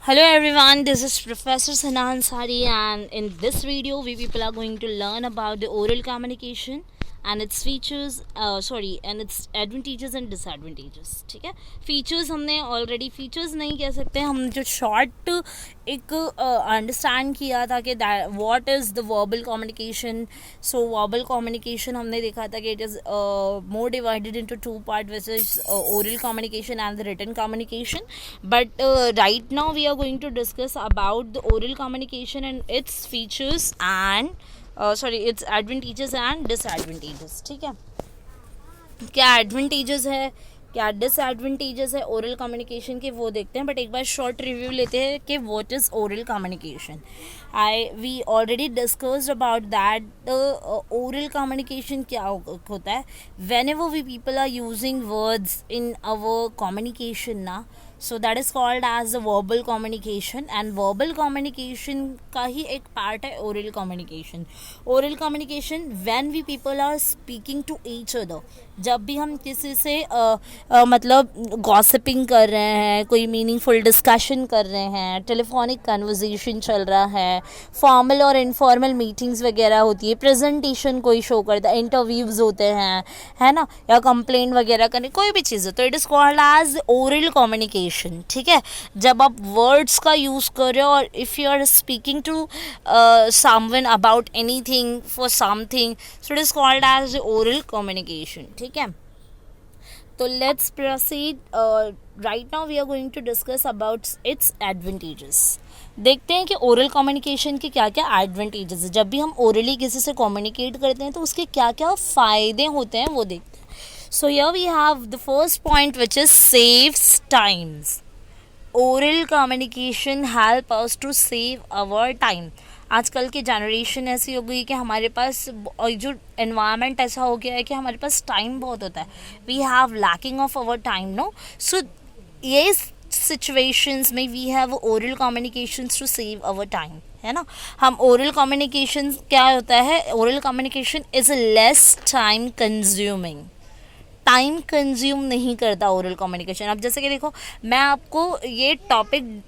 Hello everyone, this is Professor Sana Ansari, and in this video we people are going to learn about the oral communication and its features and its advantages and disadvantages. ठीक है, features हमने already features नहीं कह सकते, हम जो short एक understand किया था कि what is the verbal communication. So verbal communication हमने देखा था कि it is more divided into two part, which is oral communication and the written communication. But right now we are going to discuss about the oral communication and its features and its advantages and disadvantages. ठीक है, क्या advantages है क्या disadvantages है oral communication के, वो देखते हैं. बट एक बार शॉर्ट रिव्यू लेते हैं कि what is oral communication. We already discussed about that oral communication क्या होता है. Whenever we people are using words in our communication ना, so that is called as the verbal communication. And verbal communication का ही एक part है oral communication. Oral communication when we people are speaking to each other, जब भी हम किसी से मतलब गॉसिपिंग कर रहे हैं, कोई मीनिंगफुल डिस्कशन कर रहे हैं, टेलीफोनिक कन्वर्सेशन चल रहा है, फॉर्मल और इनफॉर्मल मीटिंग्स वगैरह होती है, प्रेजेंटेशन कोई शो करता है, इंटरव्यूज़ होते हैं, है ना, या कंप्लेंट वगैरह करने, कोई भी चीज़ है, तो it is called as oral communication. ठीक है, जब आप वर्ड्स का यूज़ कर रहे हो और if you are speaking to someone about anything for something, so it is called as oral communication. ठीक है, तो let's proceed. Right now we are going to discuss about its advantages. देखते हैं कि ओरल कम्युनिकेशन के क्या क्या advantages है. जब भी हम ओरली किसी से कम्युनिकेट करते हैं तो उसके क्या क्या फ़ायदे होते हैं वो देखते हैं. So here we have the first point which is saves times. Oral communication help us to save our time. आजकल की जनरेशन ऐसी हो गई कि हमारे पास जो एनवायरनमेंट ऐसा हो गया है कि हमारे पास टाइम बहुत होता है. We have lacking of our time, no. So ये सिचुएशंस में we have oral communications to save our time, है ना. हम ओरल कम्युनिकेशन क्या होता है, oral communication is less time consuming. Time consume नहीं करता ओरल कम्युनिकेशन. अब जैसे कि देखो, मैं आपको ये टॉपिक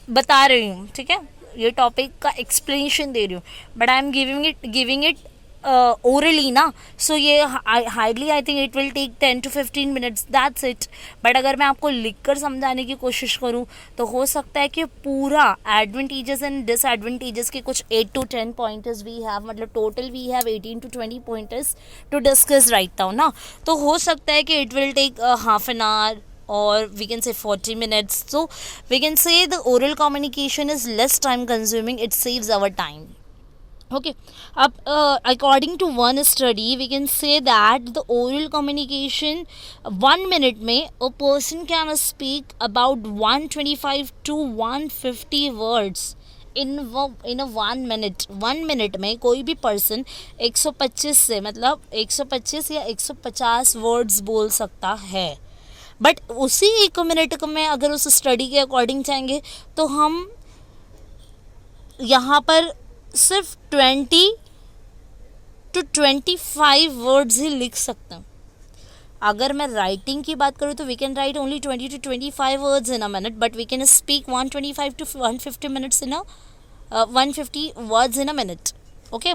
बता रही हूँ, ठीक है, ये टॉपिक का एक्सप्लेनेशन दे रही हूँ, but I am giving it orally ना. सो ये hardly I think it will take 10 to 15 minutes, that's it. But अगर मैं आपको लिख कर समझाने की कोशिश करूँ तो हो सकता है कि पूरा एडवांटेजेस एंड डिसएडवांटेजेस के कुछ 8 to 10 पॉइंटर्स वी हैव, मतलब total we have 18 to 20 pointers to discuss right now ना. तो हो सकता है कि it will take half an hour or we can say 40 minutes. So we can say the oral communication is less time consuming, it saves our time. Okay, according to one study we can say that the oral communication 1 minute में a person can speak about 125 to 150 words in a 1 minute. 1 minute में कोई भी person 125 से मतलब 125 या 150 words बोल सकता है. बट उसी 1 मिनट में अगर उस स्टडी के अकॉर्डिंग चाहेंगे तो हम यहाँ पर सिर्फ 20 to 25 वर्ड्स ही लिख सकते हैं. अगर मैं राइटिंग की बात करूँ तो we can write only 20 to 25 words in a minute, but we can speak 125 to 150 minutes in 150 words in a minute. Okay,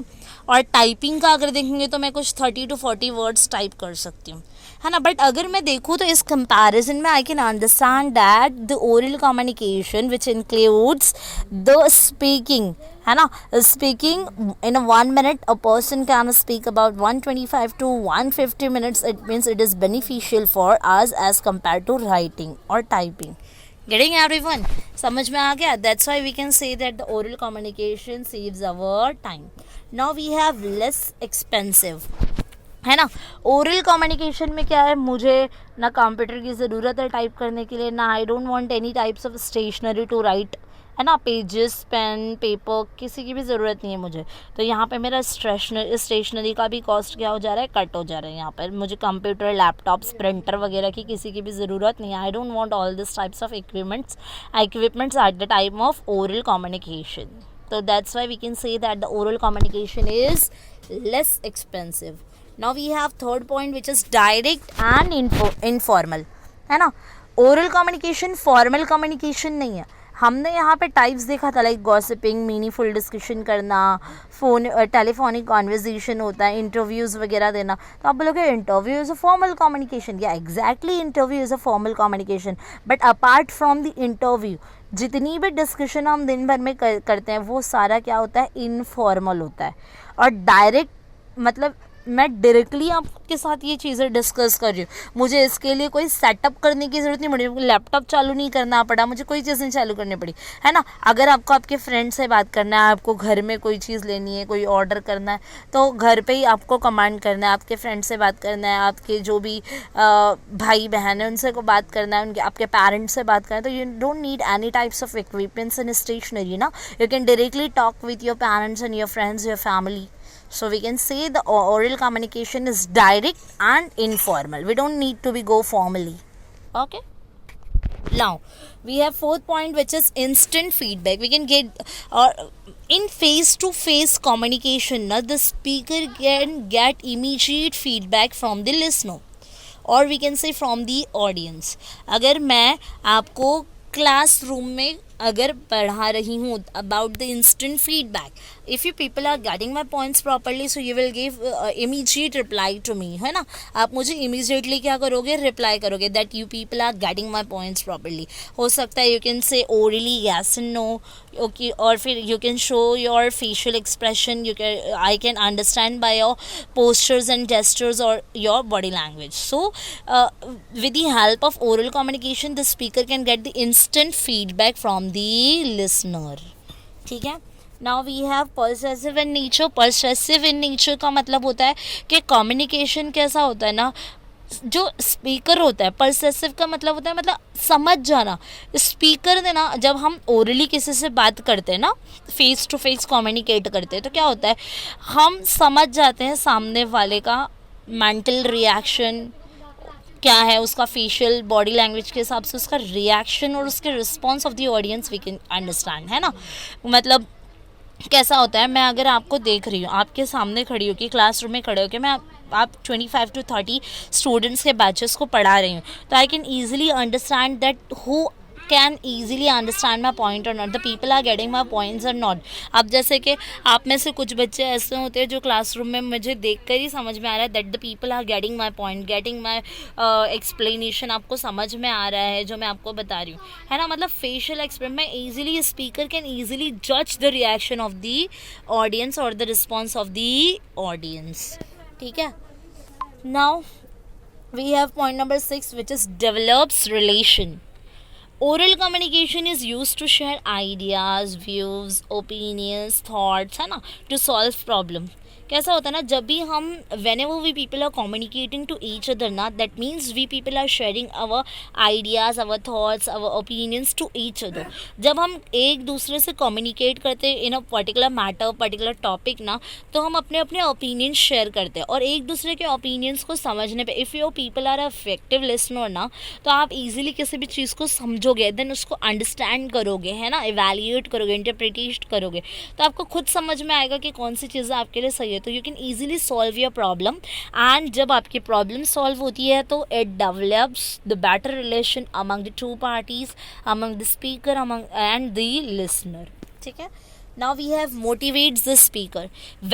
और टाइपिंग का अगर देखेंगे तो मैं कुछ 30 to 40 वर्ड्स टाइप कर सकती हूँ, है ना. बट अगर मैं देखूँ तो इस कंपैरिजन में आई can understand that the oral communication which includes the speaking, है ना. Speaking in a 1 minute a person can speak about 125 to 150 minutes. It means it is beneficial for us as compared to writing or typing. Getting everyone? समझ में आ गया? That's why we can say that the oral communication saves our time. Now we have less expensive, है ना. Oral communication में क्या है, मुझे ना कंप्यूटर की ज़रूरत है टाइप करने के लिए, ना I don't want any types of stationery to write, है ना, पेजेस, पेन, पेपर, किसी की भी ज़रूरत नहीं है मुझे. तो यहाँ पे मेरा स्टेशनरी का भी कॉस्ट क्या हो जा रहा है, कट हो जा रहा है. यहाँ पर मुझे कंप्यूटर, लैपटॉप्स, प्रिंटर वगैरह की किसी की भी ज़रूरत नहीं है. आई don't want all this types of equipments at the time of oral communication. So that's why we can say that the oral communication is less expensive. Now we have third point which is direct and informal, है ना. Oral communication formal communication नहीं है. हमने यहाँ पे types देखा था, like gossiping, meaningful discussion करना, फ़ोन टेलीफोनिक कॉन्वर्जेशन होता है, इंटरव्यूज़ वगैरह देना. तो आप बोलोगे interview is a formal communication. या exactly interview is a formal communication, but apart from the interview जितनी भी डिस्कशन हम दिन भर में करते हैं वो सारा क्या होता है, इनफॉर्मल होता है. और डायरेक्ट मतलब मैं डायरेक्टली आपके साथ ये चीज़ें डिस्कस कर रही हूँ, मुझे इसके लिए कोई सेटअप करने की ज़रूरत नहीं पड़ी, लैपटॉप चालू नहीं करना पड़ा, मुझे कोई चीज़ नहीं चालू करनी पड़ी, है ना. अगर आपको आपके फ्रेंड से बात करना है, आपको घर में कोई चीज़ लेनी है, कोई ऑर्डर करना है, तो घर पे ही आपको कमांड करना है, आपके फ्रेंड से बात करना है, आपके जो भी भाई बहन है उनसे को बात करना है, उनके आपके पेरेंट्स से बात करना है. तो you don't need any types of equipments and stationery ना. You can directly talk with your parents and your friends, your family. So we can say the oral communication is direct and informal. We don't need to be go formally. Okay. Now we have fourth point, which is instant feedback. We can get in face-to-face communication. Now the speaker can get immediate feedback from the listener, or we can say from the audience. अगर मैं आपको classroom में अगर पढ़ा रही हूँ about the instant feedback, if you people are getting my points properly, so you will give immediate reply to me, है ना. आप मुझे इमीजिएटली क्या करोगे, रिप्लाई करोगे that you people are getting my points properly. हो सकता है you can say orally yes and no, okay, और फिर you can show your facial expression, you can I can understand by your postures and gestures or your body language. So with the help of oral communication, the speaker can get the instant feedback from the listener. ठीक है. Now we have persuasive in nature. Persuasive in nature का मतलब होता है कि communication कैसा होता है ना, जो स्पीकर होता है, परसेसिव का मतलब होता है मतलब समझ जाना. स्पीकर ने ना, जब हम ओरली किसी से बात करते हैं ना, फेस टू फेस कम्युनिकेट करते हैं, तो क्या होता है, हम समझ जाते हैं सामने वाले का मेंटल रिएक्शन क्या है, उसका फेशियल बॉडी लैंग्वेज के हिसाब से उसका रिएक्शन और उसके response of the audience we can understand, है ना. मतलब कैसा होता है, मैं अगर आपको देख रही हूँ, आपके सामने खड़ी हो कि क्लासरूम में खड़े हो कि मैं आप 25 to 30 स्टूडेंट्स के बैचेस को पढ़ा रही हूँ, तो I can easily understand that who can easily understand my point or not, the people are getting my points or not. अब जैसे कि आप में से कुछ बच्चे ऐसे होते हैं जो क्लासरूम में मुझे देख कर ही समझ में आ रहा है that the people are getting my point, getting my explanation, आपको समझ में आ रहा है जो मैं आपको बता रही हूँ, है ना. मतलब फेशियल एक्सप्रेशन में ईजिली स्पीकर कैन ईजिली जज the reaction of the audience और the response of the audience. ठीक है. Now we have point number 6, which is develops relation. Oral communication is used to share ideas, views, opinions, thoughts, है ना, to solve problem. कैसा होता है ना, जब भी हम whenever we people are communicating to each other ना, that means we people are sharing our ideas, our thoughts, our opinions to each other. जब हम एक दूसरे से कम्युनिकेट करते हैं in a particular matter, particular topic ना, तो हम अपने अपने ओपिनियंस शेयर करते हैं और एक दूसरे के ओपिनियंस को समझने पे, if your people are affective listener ना, तो आप इजीली किसी भी चीज़ को समझोगे, देन उसको अंडरस्टैंड करोगे, है ना, इवैल्यूएट करोगे, इंटरप्रिटेट करोगे, तो आपको खुद समझ में आएगा कि कौन सी चीज़ें आपके लिए सही है. तो you can easily solve your problem, and जब आपकी प्रॉब्लम सॉल्व होती है तो it develops the better relation among the two parties, among the speaker among and the listener. ठीक है. Now we have motivates the speaker.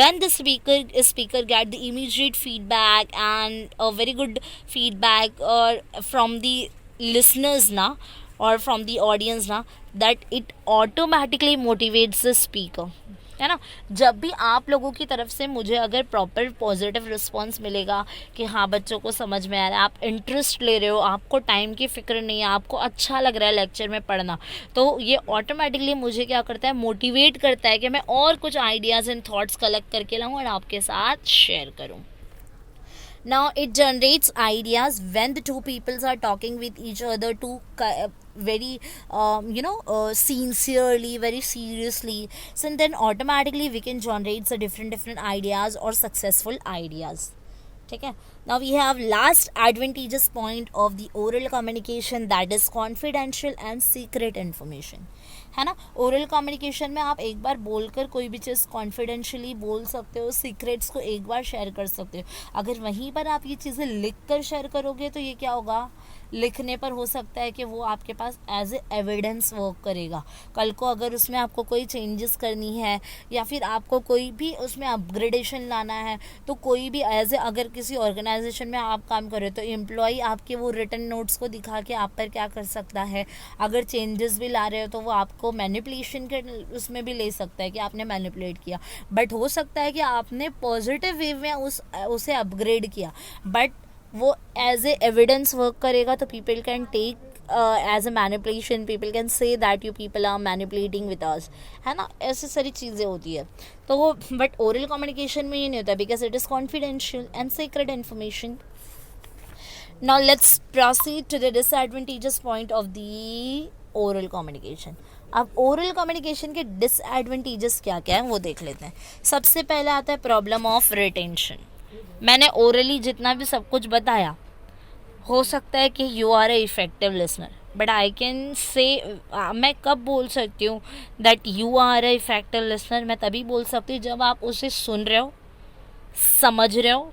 When the speaker get the immediate feedback and a very good feedback from the listeners na, or from the audience na, that it automatically motivates the speaker, है ना. जब भी आप लोगों की तरफ से मुझे अगर प्रॉपर पॉजिटिव रिस्पॉन्स मिलेगा कि हाँ बच्चों को समझ में आ रहा है, आप इंटरेस्ट ले रहे हो, आपको टाइम की फिक्र नहीं है, आपको अच्छा लग रहा है लेक्चर में पढ़ना, तो ये ऑटोमेटिकली मुझे क्या करता है, मोटिवेट करता है कि मैं और कुछ आइडियाज़ एंड थॉट्स कलेक्ट करके लाऊं और आपके साथ शेयर करूं. Now it generates ideas when the two peoples are talking with each other to very sincerely, very seriously, so then automatically we can generate the different ideas or successful ideas. ठीक है. Now we have last advantageous point of the oral communication, that is confidential and secret information, है ना. Oral communication में आप एक बार बोलकर कोई भी चीज़ कॉन्फिडेंशियली बोल सकते हो, सीक्रेट्स को एक बार शेयर कर सकते हो. अगर वहीं पर आप ये चीज़ें लिख कर शेयर करोगे तो ये क्या होगा, लिखने पर हो सकता है कि वो आपके पास एज ए एविडेंस वर्क करेगा। कल को अगर उसमें आपको कोई चेंजेस करनी है या फिर आपको कोई भी उसमें अपग्रेडेशन लाना है, तो कोई भी एज ए अगर किसी ऑर्गेनाइजेशन में आप काम कर रहे हो तो एम्प्लॉय आपके वो रिटन नोट्स को दिखा के आप पर क्या कर सकता है। अगर चेंजेस भी ला रहे हो तो वो आपको मैनिपुलेशन के उसमें भी ले सकता है कि आपने मैनिपुलेट किया, बट हो सकता है कि आपने पॉजिटिव वे में उसे अपग्रेड किया, बट वो एज ए एविडेंस वर्क करेगा। तो people can take as a manipulation, people can say that you people are manipulating with us, है ना, ऐसी सारी चीज़ें होती है। तो वो बट ओरल कम्युनिकेशन में ये नहीं होता because it is confidential and secret information. Now let's proceed to the disadvantages point of the oral communication. अब ओरल कम्युनिकेशन के डिसएडवांटेजेस क्या क्या है वो देख लेते हैं। सबसे पहले आता है प्रॉब्लम ऑफ रिटेंशन। मैंने ओरली जितना भी सब कुछ बताया, हो सकता है कि you are a effective listener, but I can say मैं कब बोल सकती हूँ that you are a effective listener? मैं तभी बोल सकती हूँ जब आप उसे सुन रहे हो, समझ रहे हो,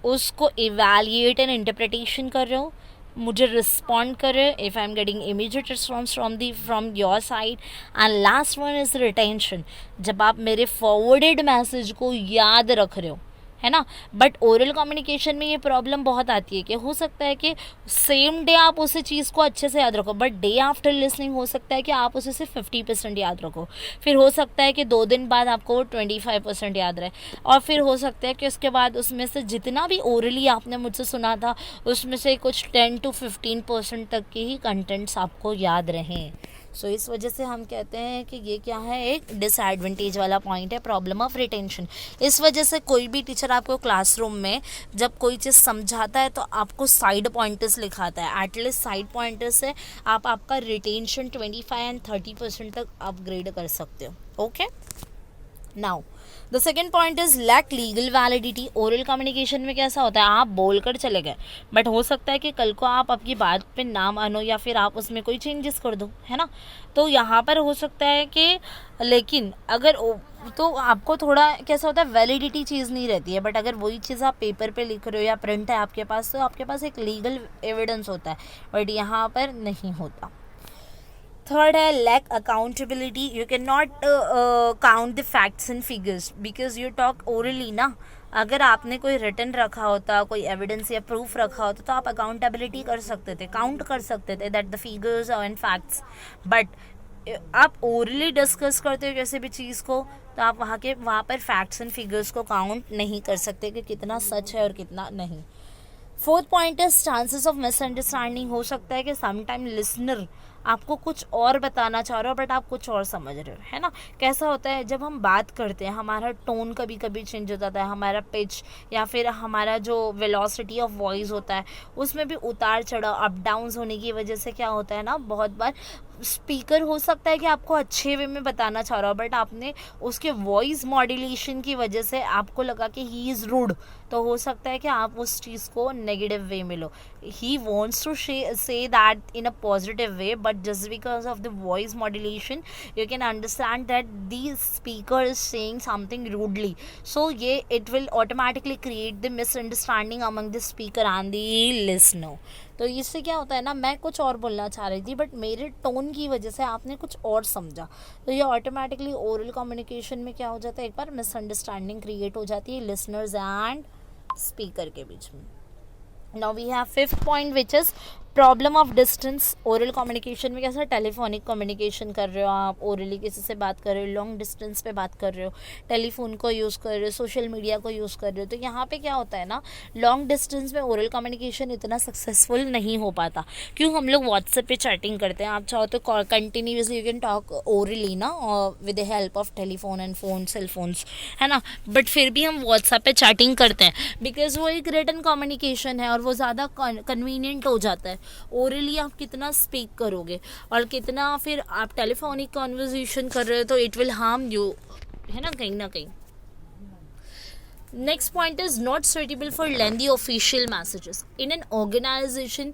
उसको इवैल्यूएट एंड इंटरप्रिटेशन कर रहे हो, मुझे रिस्पॉन्ड कर रहे हो, if I am getting immediate response from your side. And last one is retention, जब आप मेरे फॉरवर्डेड मैसेज को याद रख रहे हो, है ना। बट ओरल कम्युनिकेशन में ये प्रॉब्लम बहुत आती है कि हो सकता है कि सेम डे आप उस चीज़ को अच्छे से याद रखो, बट डे आफ्टर लिसनिंग हो सकता है कि आप उसे सिर्फ 50% याद रखो, फिर हो सकता है कि 2 दिन बाद आपको वो 25% याद रहे, और फिर हो सकता है कि उसके बाद उसमें से जितना भी ओरली आपने मुझसे सुना था उसमें से कुछ 10 to 15% तक के ही कंटेंट्स आपको याद रहें। सो इस वजह से हम कहते हैं कि ये क्या है, एक डिसएडवांटेज वाला पॉइंट है, प्रॉब्लम ऑफ रिटेंशन। इस वजह से कोई भी टीचर आपको क्लासरूम में जब कोई चीज़ समझाता है तो आपको साइड पॉइंटर्स लिखाता है, एटलीस्ट साइड पॉइंटर्स से आप आपका रिटेंशन 25 and 30% तक अपग्रेड कर सकते हो। Okay, now the second point is lack legal validity. Oral communication में कैसा होता है, आप बोलकर चले गए, बट हो सकता है कि कल को आप आपकी बात पे ना मानो या फिर आप उसमें कोई चेंजेस कर दो, है ना। तो यहाँ पर हो सकता है कि लेकिन अगर तो आपको थोड़ा कैसा होता है, वैलिडिटी चीज़ नहीं रहती है, बट अगर वही चीज़ आप पेपर पे लिख रहे हो या प्रिंट है आपके पास, तो आपके पास एक लीगल एविडेंस होता है, बट यहाँ पर नहीं होता। थर्ड है lack accountability. You can not count the facts and figures because you talk orally ना। अगर आपने कोई रिटन रखा होता, कोई एविडेंस या प्रूफ रखा होता, तो आप अकाउंटेबिलिटी कर सकते थे, काउंट कर सकते थे that the figures and facts. But आप ओरली डिस्कस करते हो किसी भी चीज़ को, तो आप वहाँ पर फैक्ट्स एंड फिगर्स को काउंट नहीं कर सकते कि कितना सच है और कितना नहीं। Fourth point is chances of misunderstanding. हो सकता है कि समटाइम लिसनर आपको कुछ और बताना चाह रहे हो बट आप कुछ और समझ रहे हो, है ना। कैसा होता है जब हम बात करते हैं, हमारा टोन कभी कभी चेंज हो जाता है, हमारा पिच या फिर हमारा जो वेलोसिटी ऑफ वॉइस होता है उसमें भी उतार चढ़ाव, अप डाउन्स होने की वजह से क्या होता है ना, बहुत बार स्पीकर हो सकता है कि आपको अच्छे वे में बताना चाह रहा हो, बट आपने उसके वॉइस मॉड्यूलेशन की वजह से आपको लगा कि ही इज़ रूड, तो हो सकता है कि आप उस चीज़ को नेगेटिव वे में लो। He wants to say that in a positive way, but just because of the voice modulation you can understand that the speaker is saying something rudely, so it will automatically create the misunderstanding among the speaker and the listener। तो इससे क्या होता है ना, मैं कुछ और बोलना चाह रही थी बट मेरे टोन की वजह से आपने कुछ और समझा, तो ये ऑटोमेटिकली ओरल कम्युनिकेशन में क्या हो जाता है, एक बार मिसअंडरस्टैंडिंग क्रिएट हो जाती है लिसनर्स एंड स्पीकर के बीच में। Now we have fifth point which is problem of distance. Oral communication में कैसा, टेलीफोनिक कम्युनिकेशन कर रहे हो आप, ओरली किसी से बात कर रहे हो, लॉन्ग डिस्टेंस पे बात कर रहे हो, टेलीफोन को यूज़ कर रहे हो, सोशल मीडिया को यूज़ कर रहे हो, तो यहाँ पे क्या होता है ना, लॉन्ग डिस्टेंस में ओरल कम्युनिकेशन इतना सक्सेसफुल नहीं हो पाता। क्यों, हम लोग व्हाट्सएप पे चैटिंग करते हैं, आप चाहो तो continuously you can talk orally ना with the help of telephone and phone, cell phones, है ना, बट फिर भी हम व्हाट्सएप पे चैटिंग करते हैं बिकॉज वो एक रिटन कम्युनिकेशन है और वो ज़्यादा कन्वीनियंट हो जाता है। ओरली आप कितना स्पीक करोगे और कितना फिर आप टेलीफोनिक कॉन्वर्जेशन कर रहे हो, तो इट विल हार्म यू, है ना, कहीं ना कहीं। Next point is not suitable for lengthy official messages. In an organization,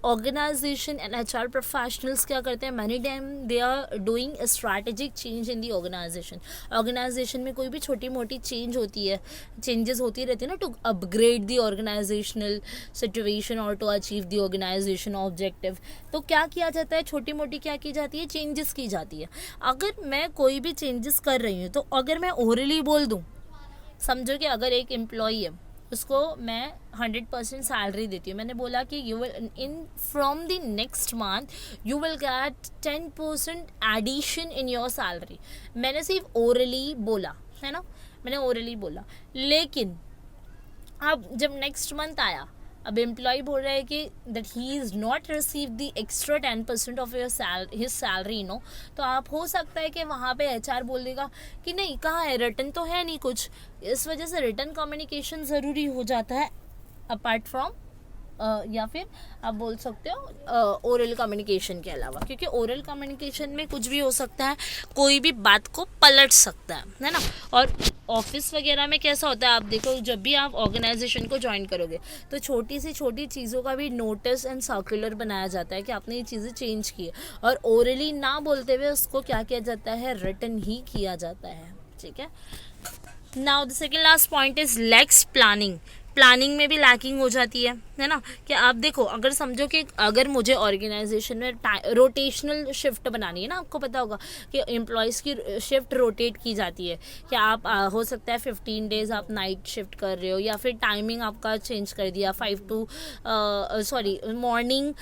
organization and HR professionals क्या करते हैं, many time they are doing a strategic change in the organization. Organization में कोई भी छोटी मोटी change होती है, changes होती रहती है ना, to upgrade the organizational situation or to achieve the organization objective. तो क्या किया जाता है, छोटी मोटी क्या की जाती है, changes की जाती है. अगर मैं कोई भी changes कर रही हूँ तो अगर मैं orally बोल दूँ, समझो कि अगर एक एम्प्लॉई है, उसको मैं 100% सैलरी देती हूँ, मैंने बोला कि you will in from the next month you will get 10% addition in your salary. मैंने सिर्फ ओरली बोला है ना, मैंने ओरली बोला, लेकिन अब जब नेक्स्ट मंथ आया, अब एम्प्लॉय बोल रहा है कि that he is not receive the extra 10% of your his salary no, तो आप हो सकता है कि वहाँ पे HR बोल देगा कि नहीं, कहाँ है, रिटर्न तो है नहीं कुछ. इस वजह से रिटर्न कम्युनिकेशन ज़रूरी हो जाता है अपार्ट फ्रॉम या फिर आप बोल सकते हो ओरल कम्युनिकेशन के अलावा, क्योंकि ओरल कम्युनिकेशन में कुछ भी हो सकता है, कोई भी बात को पलट सकता है ना. और ऑफिस वगैरह में कैसा होता है, आप देखो जब भी आप ऑर्गेनाइजेशन को ज्वाइन करोगे तो छोटी से छोटी चीज़ों का भी नोटिस एंड सर्कुलर बनाया जाता है कि आपने ये चीज़ें चेंज की है, और ओरली ना बोलते हुए उसको क्या किया जाता है, रिटन ही किया जाता है. ठीक है. Now the second last point is lakhs planning. Planning में भी लैकिंग हो जाती है ना. कि आप देखो, अगर समझो कि अगर मुझे ऑर्गेनाइजेशन में रोटेशनल शिफ्ट बनानी है ना, आपको पता होगा कि एम्प्लॉयज़ की शिफ्ट रोटेट की जाती है, कि आप हो सकता है 15 डेज आप नाइट शिफ्ट कर रहे हो, या फिर टाइमिंग आपका चेंज कर दिया, मॉर्निंग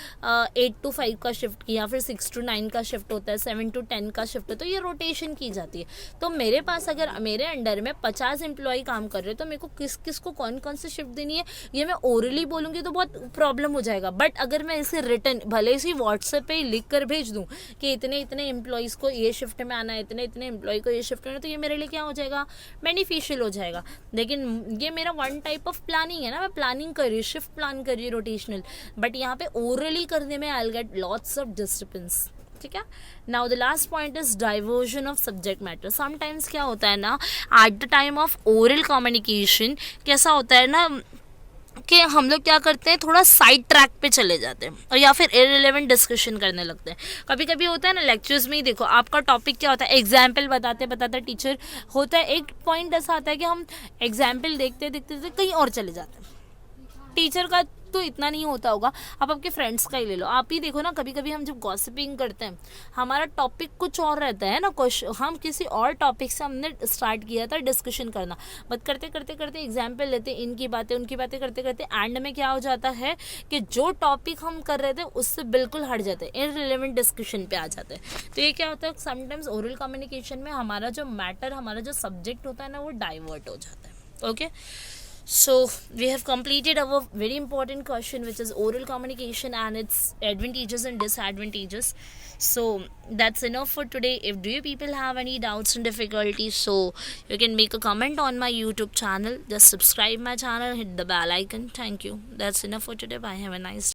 8 to 5 का शिफ्ट किया, फिर 6 to 9 का शिफ्ट होता है, 7 to 10 का शिफ्ट है, तो ये रोटेशन की जाती है. तो मेरे पास अगर मेरे अंडर में 50 एम्प्लॉय काम कर रहे हो, तो मेरे को किसको कौन कौन से शिफ्ट देनी है, ये मैं ओरली बोलूँगी तो बहुत प्रॉब्लम हो जाएगा. बट अगर मैं इसे रिटर्न भले ही व्हाट्सएप पे ही लिख कर भेज दूँ कि इतने इतने एम्प्लॉयज़ को ये शिफ्ट में आना है, इतने इतने एम्प्लॉय को ये शिफ्ट में आना है, तो ये मेरे लिए क्या हो जाएगा, बेनिफिशियल हो जाएगा. लेकिन ये मेरा वन टाइप ऑफ प्लानिंग है ना, मैं प्लानिंग कर रही हूँ, शिफ्ट प्लान कर रही हूँ रोटेशनल, बट यहाँ पे ओरली करने में I will get lots of disturbance. ठीक है. Now the last point is diversion of subject matter. Sometimes क्या होता है ना, at the time of oral communication कैसा होता है ना कि हम लोग क्या करते हैं, थोड़ा साइड ट्रैक पे चले जाते हैं, और या फिर इररिलेवेंट डिस्कशन करने लगते हैं. कभी कभी होता है ना, लेक्चर्स में ही देखो, आपका टॉपिक क्या होता है, एग्जाम्पल बताते बताते टीचर होता है, एक पॉइंट ऐसा आता है कि हम एग्जाम्पल देखते देखते कहीं और चले जाते हैं. टीचर का तो इतना नहीं होता होगा, आप आपके फ्रेंड्स का ही ले लो, आप ही देखो ना, कभी कभी हम जब गॉसिपिंग करते हैं, हमारा टॉपिक कुछ और रहता है ना, हम किसी और टॉपिक से हमने स्टार्ट किया था डिस्कशन करना, बट करते करते करते एग्जाम्पल लेते, इनकी बातें उनकी बातें करते करते एंड में क्या हो जाता है कि जो टॉपिक हम कर रहे थे उससे बिल्कुल हट जाते हैं, इररिलेवेंट डिस्कशन पे आ जाते हैं. तो ये क्या होता है, समटाइम्स ओरल कम्युनिकेशन में हमारा जो मैटर, हमारा जो सब्जेक्ट होता है ना, वो डाइवर्ट हो जाता है. Okay. So we have completed our very important question, which is oral communication and its advantages and disadvantages. So that's enough for today. If do you people have any doubts and difficulties, so you can make a comment on my YouTube channel. Just subscribe my channel, hit the bell icon. Thank you. That's enough for today. Bye. Have a nice day.